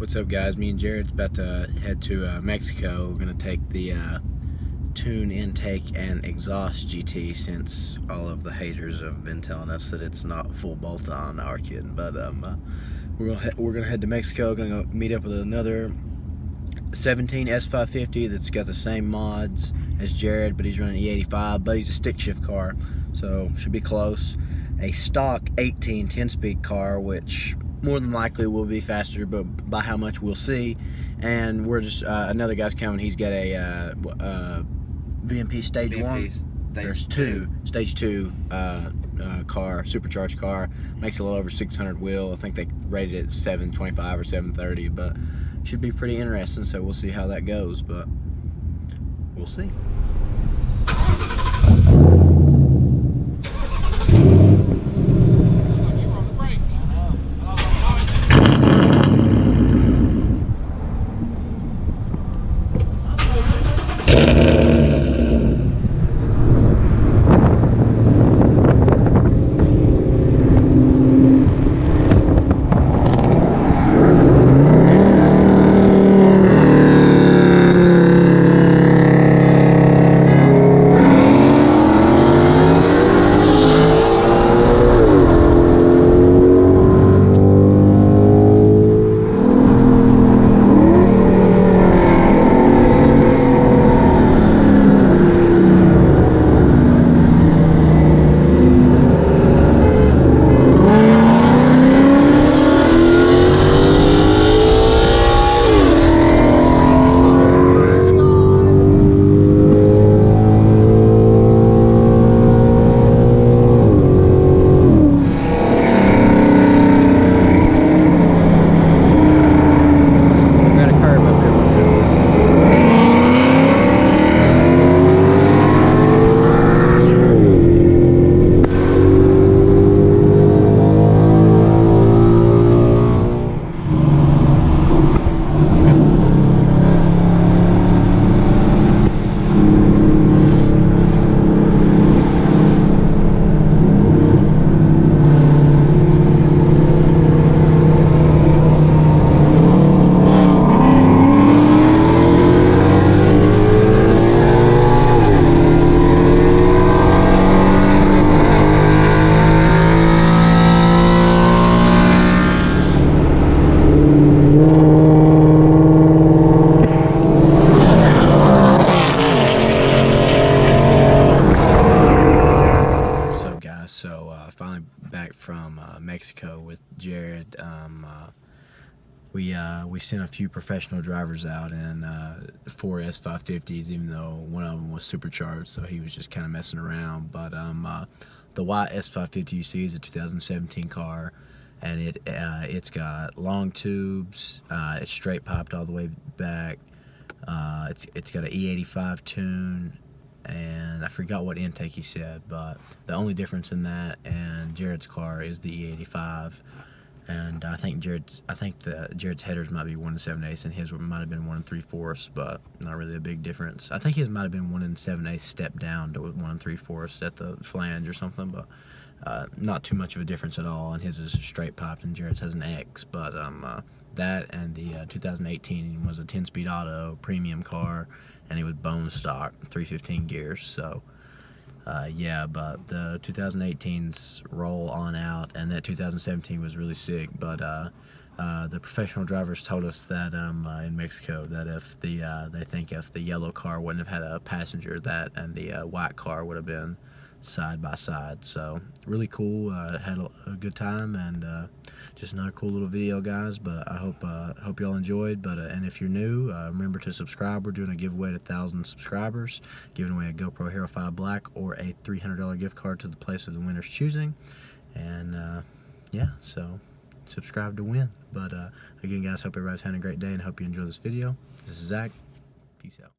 What's up, guys? Me and Jared's about to head to Mexico. We're gonna take the tune, intake, and exhaust GT, since all of the haters have been telling us that it's not full bolt-on. Our kidding, but we're gonna head to Mexico. Gonna go meet up with another 17 S550 that's got the same mods as Jared, but he's running E85, but he's a stick shift car, so should be close. A stock 18 10-speed car, which more than likely will be faster, but by how much we'll see. And we're just another guy's coming. He's got a VMP stage 1. There's stage 2 car, supercharged car. Makes a little over 600 wheel. I think they rated it 725 or 730, but should be pretty interesting. So we'll see how that goes, but we'll see. So finally back from Mexico with Jared. We sent a few professional drivers out in 4 S550s, even though one of them was supercharged, so he was just kind of messing around. But the white S550 you see is a 2017 car, and it's got long tubes. It's straight piped all the way back. It's got an E85 tune, and I forgot what intake he said, but the only difference in that and Jared's car is the E85. And I think Jared's headers might be 1 7/8, and his might have been 1 3/4, but not really a big difference. I think his might have been 1 7/8 step down to 1 3/4 at the flange or something, but not too much of a difference at all. And his is straight piped, and Jared's has an X. But that and the 2018 was a 10-speed auto premium car, and it was bone stock 315 gears. So yeah, but the 2018s roll on out, and that 2017 was really sick. But the professional drivers told us that in Mexico, that if they think if the yellow car wouldn't have had a passenger, that and the white car would have been side by side. So really cool. Had a good time, and just another cool little video, guys. But I hope y'all enjoyed. But and if you're new, remember to subscribe. We're doing a giveaway to 1,000 subscribers, giving away a GoPro Hero 5 Black or a $300 gift card to the place of the winner's choosing. And yeah, so subscribe to win. But again, guys, hope everybody's having a great day, and hope you enjoy this video. This is Zach. Peace out.